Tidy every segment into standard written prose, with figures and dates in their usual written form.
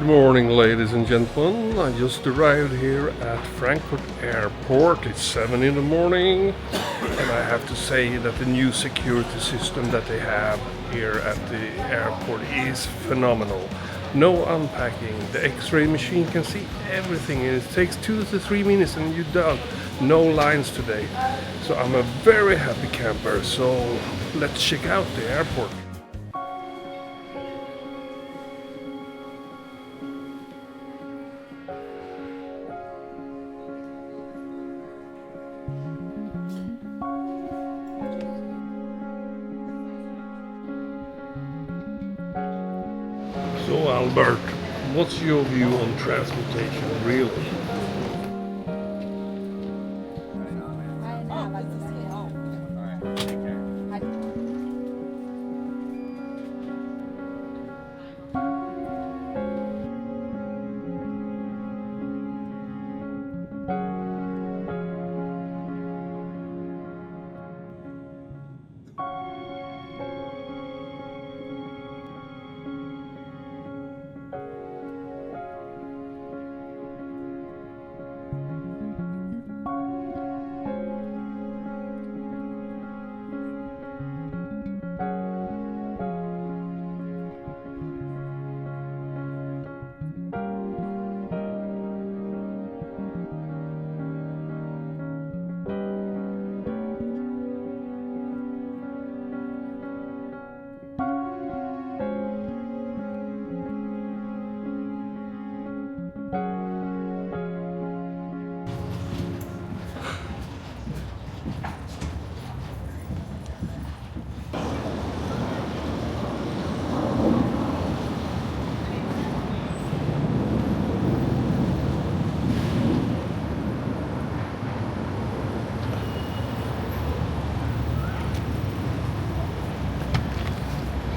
Good morning, ladies and gentlemen. I just arrived here at Frankfurt Airport. It's 7 in the morning, and I have to say that the new security system that they have here at the airport is phenomenal. No unpacking. The X-ray machine can see everything, and it takes 2 to 3 minutes, and you're done. No lines today. So I'm a very happy camper. So let's check out the airport. So Albert, what's your view on transmutation, really?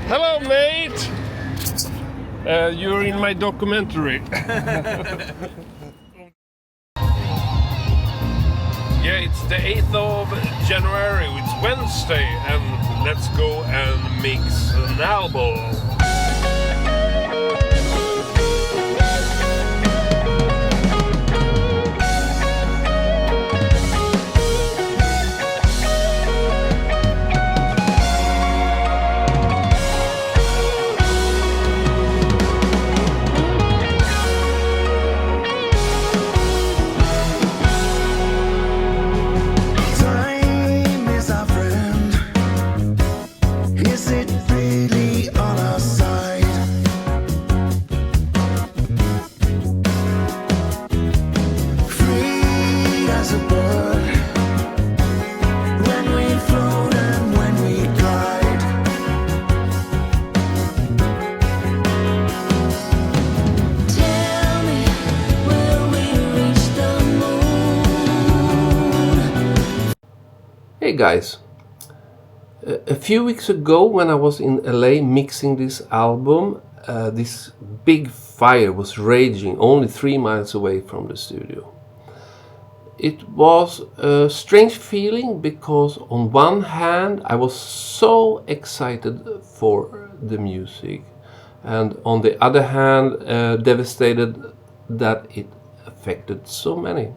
Hello, mate! You're in my documentary. Yeah, it's the 8th of January, it's Wednesday, and let's go and mix an album. Hey guys, a few weeks ago when I was in LA mixing this album, this big fire was raging only 3 miles away from the studio. It was a strange feeling because on one hand I was so excited for the music, and on the other hand devastated that it affected so many.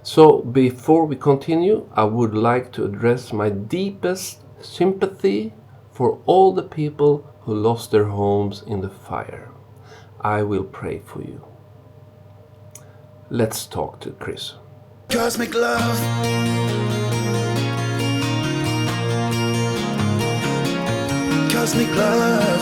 So before we continue, I would like to address my deepest sympathy for all the people who lost their homes in the fire. I will pray for you. Let's talk to Chris. Cosmic love. Cosmic love.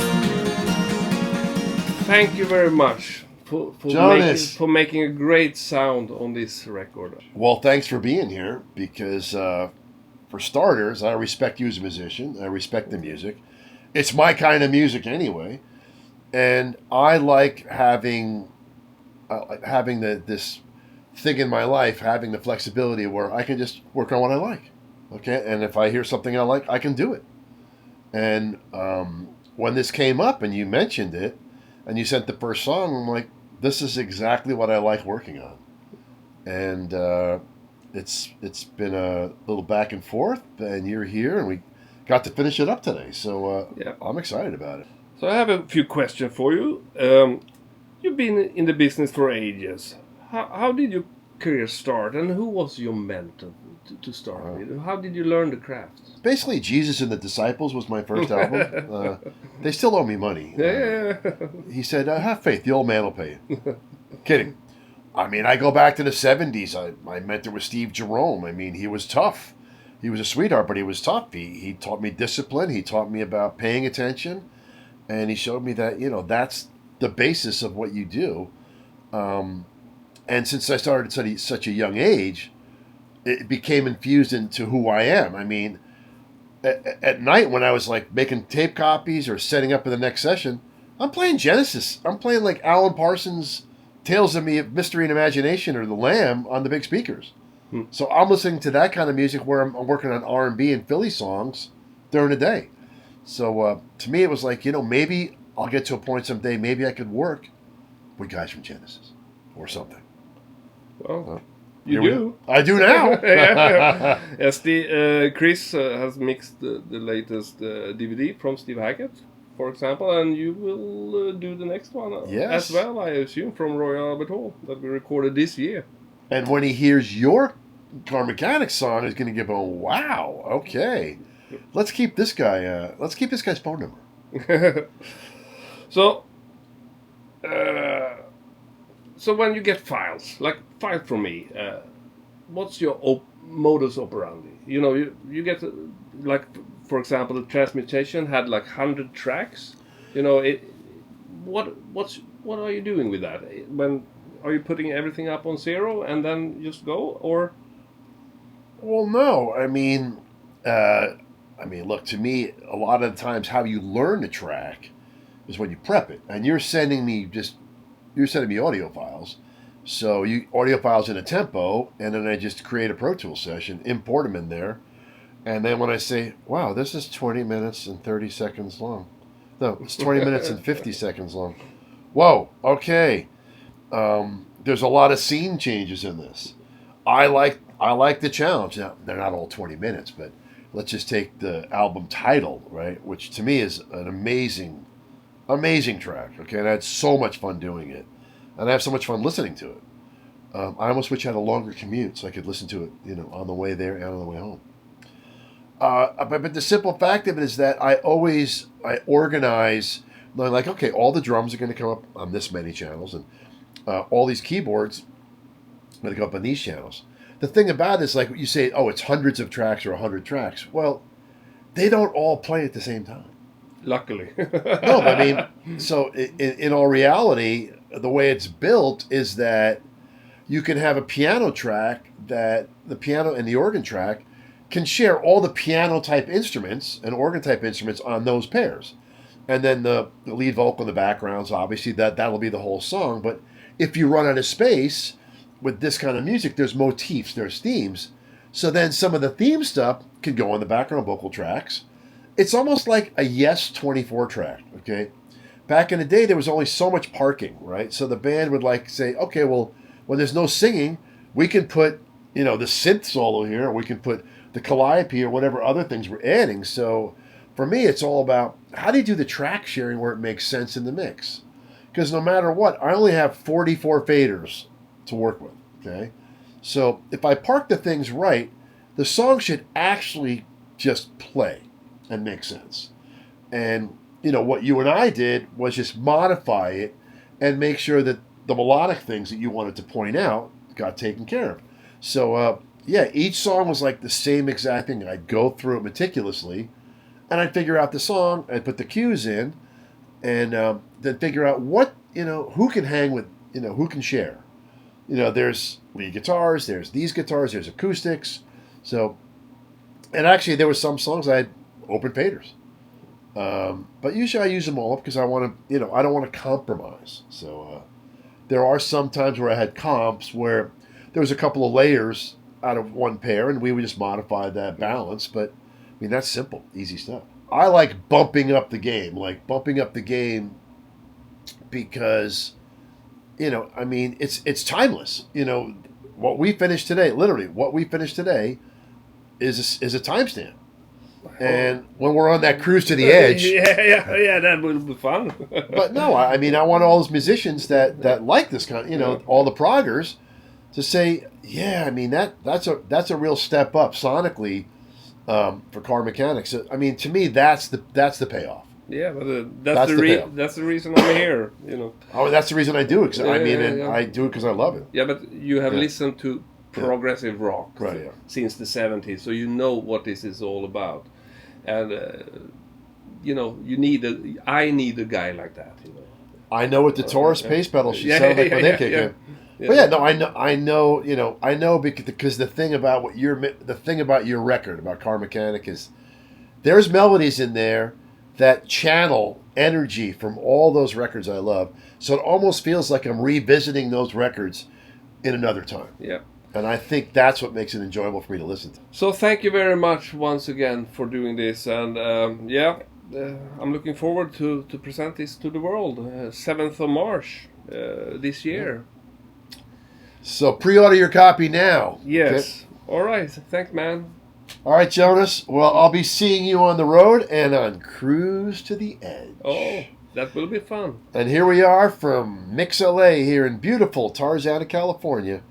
Thank you very much for Jonas. making a great sound on this record. Well, thanks for being here because, for starters, I respect you as a musician. I respect the music. It's my kind of music anyway. And I like having this thing in my life, having the flexibility where I can just work on what I like. Okay? And if I hear something I like, I can do it. And when this came up and you mentioned it, and you sent the first song, I'm like, this is exactly what I like working on. And it's been a little back and forth, and you're here, and we got to finish it up today. So Yeah. I'm excited about it. So I have a few questions for you. You've been in the business for ages. How did your career start, and who was your mentor to start with? How did you learn the craft? Basically, Jesus and the Disciples was my first album. They still owe me money. Yeah. He said, have faith, the old man will pay you. Kidding. I mean, I go back to the 70s. My mentor was Steve Jerome. I mean, he was tough. He was a sweetheart, but he was tough. He taught me discipline. He taught me about paying attention. And he showed me that, that's the basis of what you do. And since I started at such a young age, it became infused into who I am. I mean, at night when I was like making tape copies or setting up for the next session, I'm playing Genesis. I'm playing like Alan Parsons' Tales of Mystery and Imagination or The Lamb on the big speakers. So I'm listening to that kind of music where I'm working on R&B and Philly songs during the day. So to me, it was like, maybe I'll get to a point someday, maybe I could work with guys from Genesis or something. Well, you do. I do now. Yes, Chris has mixed the latest DVD from Steve Hackett, for example, and you will do the next one as well, I assume, from Royal Albert Hall that we recorded this year. And when he hears your Karmakanic song, he's going to go, wow, okay. Let's keep this guy's phone number. So when you get files, like file from me, what's your modus operandi? You get, like, for example, the Transmutation had like 100 tracks. What are you doing with that? Are you putting everything up on 0 and then just go, or? Well, no. I mean, look, to me, a lot of the times how you learn a track is when you prep it. And you're sending me audio files. So audio files in a tempo, and then I just create a Pro Tools session, import them in there. And then when I say, wow, this is 20 minutes and 30 seconds long. No, it's 20 minutes and 50 seconds long. Whoa, okay. There's a lot of scene changes in this. I like the challenge. Now, they're not all 20 minutes, but let's just take the album title, right? Which to me is an amazing track. Okay, and I had so much fun doing it, and I have so much fun listening to it. I almost wish I had a longer commute so I could listen to it, on the way there and on the way home. But the simple fact of it is that I organize, like, okay, all the drums are going to come up on this many channels, and all these keyboards are going to go up on these channels. The thing about it is, like, you say, oh, it's hundreds of tracks or 100 tracks. Well, they don't all play at the same time. Luckily. No, I mean, so in all reality, the way it's built is that you can have a piano track that the piano and the organ track can share all the piano type instruments and organ type instruments on those pairs. And then the lead vocal in the backgrounds, obviously, that'll be the whole song. But if you run out of space with this kind of music, there's motifs, there's themes. So then some of the theme stuff can go on the background vocal tracks. It's almost like a Yes 24 track, okay? Back in the day, there was only so much parking, right? So the band would like say, okay, well, when there's no singing, we can put, the synth solo here, or we can put the calliope or whatever other things we're adding. So for me, it's all about how do you do the track sharing where it makes sense in the mix? Because no matter what, I only have 44 faders to work with, okay? So if I park the things right, the song should actually just play and make sense. And, what you and I did was just modify it and make sure that the melodic things that you wanted to point out got taken care of. So, each song was like the same exact thing. I'd go through it meticulously, and I'd figure out the song, I'd put the cues in, and then figure out what, who can hang with, who can share. There's lead guitars, there's these guitars, there's acoustics. So, and actually there were some songs I had open faders. But usually I use them all up because I want to, I don't want to compromise. So there are some times where I had comps where there was a couple of layers out of one pair, and we would just modify that balance. But I mean, that's simple, easy stuff. I like bumping up the game, because, it's timeless. What we finished today, literally, what we finished today is a timestamp. And when we're on that cruise to the edge, yeah, that will be fun. but no, I mean, I want all those musicians that like this kind, all the proggers, to say, yeah, I mean that's a real step up sonically for Karmakanic. So I mean, to me, that's the payoff. Yeah, but payoff. that's the reason I'm here. Oh, that's the reason I do it. Yeah. I do it because I love it. Yeah, but you have listened to progressive rock since the 70s, so you know what this is all about. And I need a guy like that. I know what the Taurus pace pedal should sound like when they kick in. Yeah. But yeah, no, I know because the thing about your record about Karmakanic is there's melodies in there that channel energy from all those records I love. So it almost feels like I'm revisiting those records in another time. Yeah. And I think that's what makes it enjoyable for me to listen to. So thank you very much once again for doing this. And I'm looking forward to present this to the world 7th of March this year. So pre-order your copy now. Yes. Okay? All right. Thanks, man. All right, Jonas. Well, I'll be seeing you on the road and on Cruise to the Edge. Oh, that will be fun. And here we are from Mix LA here in beautiful Tarzana, California.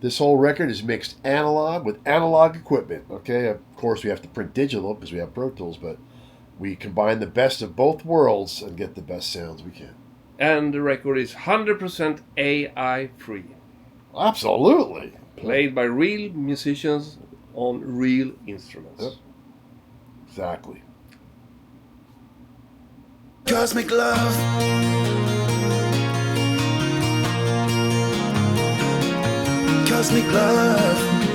This whole record is mixed analog with analog equipment. Okay, of course we have to print digital because we have Pro Tools, but we combine the best of both worlds and get the best sounds we can. And the record is 100% AI free. Absolutely. Played by real musicians on real instruments. Yep. Exactly. Cosmic love. Cosmic love.